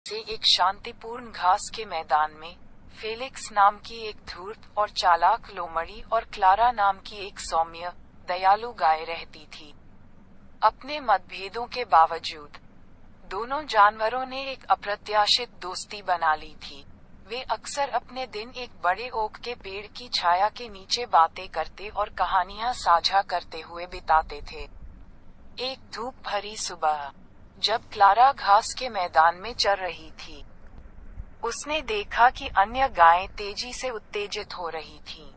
से एक शांतिपूर्ण घास के मैदान में फेलिक्स नाम की एक धूर्त और चालाक लोमड़ी और क्लारा नाम की एक सौम्य, दयालु गाय रहती थी। अपने मतभेदों के बावजूद दोनों जानवरों ने एक अप्रत्याशित दोस्ती बना ली थी। वे अक्सर अपने दिन एक बड़े ओक के पेड़ की छाया के नीचे बातें करते और कहानियां साझा करते हुए बिताते थे। एक धूप भरी सुबह, जब क्लारा घास के मैदान में चर रही थी, उसने देखा कि अन्य गायें तेजी से उत्तेजित हो रही थीं।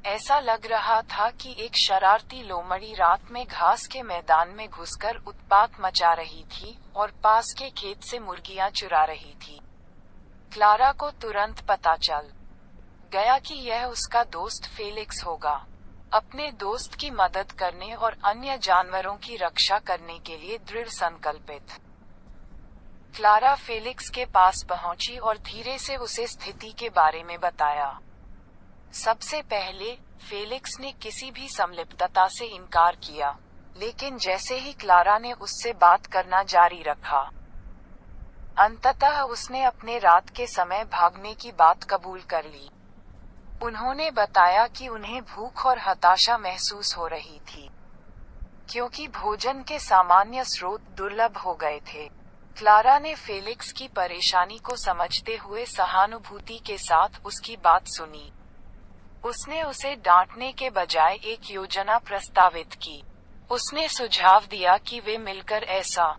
ऐसा लग रहा था कि एक शरारती लोमड़ी रात में घास के मैदान में घुसकर उत्पात मचा रही थी और पास के खेत से मुर्गियां चुरा रही थी। क्लारा को तुरंत पता चल गया कि यह उसका दोस्त फेलिक्स होगा। अपने दोस्त की मदद करने और अन्य जानवरों की रक्षा करने के लिए दृढ़ संकल्पित, क्लारा फेलिक्स के पास पहुंची और धीरे से उसे स्थिति के बारे में बताया। सबसे पहले फेलिक्स ने किसी भी संलिप्तता से इनकार किया, लेकिन जैसे ही क्लारा ने उससे बात करना जारी रखा, अंततः उसने अपने रात के समय भागने की बात कबूल कर ली। उन्होंने बताया कि उन्हें भूख और हताशा महसूस हो रही थी, क्योंकि भोजन के सामान्य स्रोत दुर्लभ हो गए थे। क्लारा ने फेलिक्स की परेशानी को समझते हुए सहानुभूति के साथ उसकी बात सुनी। उसने उसे डांटने के बजाय एक योजना प्रस्तावित की। उसने सुझाव दिया कि वे मिलकर ऐसा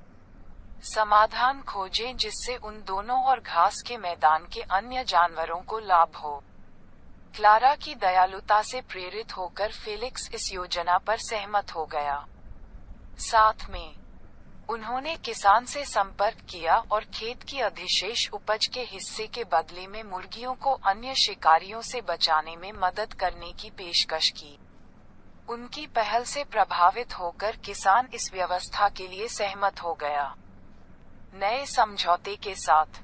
समाधान खोजें जिससे उन दोनों और घास के मैदान के अन्य जानवरों को लाभ हो। क्लारा की दयालुता से प्रेरित होकर फेलिक्स इस योजना पर सहमत हो गया। साथ में उन्होंने किसान से संपर्क किया और खेत की अधिशेष उपज के हिस्से के बदले में मुर्गियों को अन्य शिकारियों से बचाने में मदद करने की पेशकश की। उनकी पहल से प्रभावित होकर किसान इस व्यवस्था के लिए सहमत हो गया। नए समझौते के साथ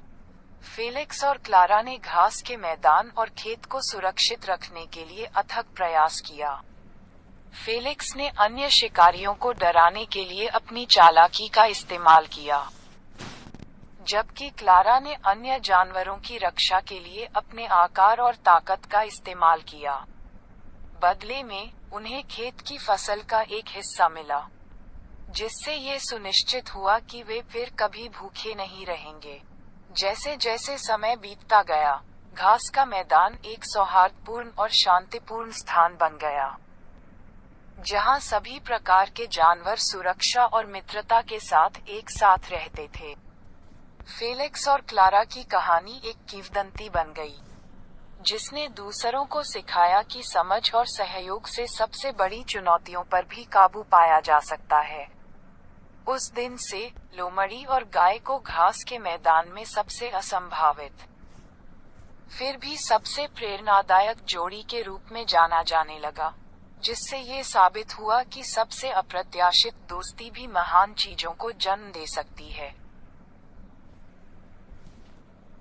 फेलिक्स और क्लारा ने घास के मैदान और खेत को सुरक्षित रखने के लिए अथक प्रयास किया। फेलिक्स ने अन्य शिकारियों को डराने के लिए अपनी चालाकी का इस्तेमाल किया, जबकि क्लारा ने अन्य जानवरों की रक्षा के लिए अपने आकार और ताकत का इस्तेमाल किया। बदले में उन्हें खेत की फसल का एक हिस्सा मिला, जिससे ये सुनिश्चित हुआ कि वे फिर कभी भूखे नहीं रहेंगे। जैसे जैसे समय बीतता गया, घास का मैदान एक सौहार्दपूर्ण और शांतिपूर्ण स्थान बन गया, जहां सभी प्रकार के जानवर सुरक्षा और मित्रता के साथ एक साथ रहते थे। फेलिक्स और क्लारा की कहानी एक किंवदंती बन गई, जिसने दूसरों को सिखाया कि समझ और सहयोग से सबसे बड़ी चुनौतियों पर भी काबू पाया जा सकता है। उस दिन से लोमड़ी और गाय को घास के मैदान में सबसे असंभावित, फिर भी सबसे प्रेरणादायक जोड़ी के रूप में जाना जाने लगा, जिससे ये साबित हुआ कि सबसे अप्रत्याशित दोस्ती भी महान चीजों को जन्म दे सकती है।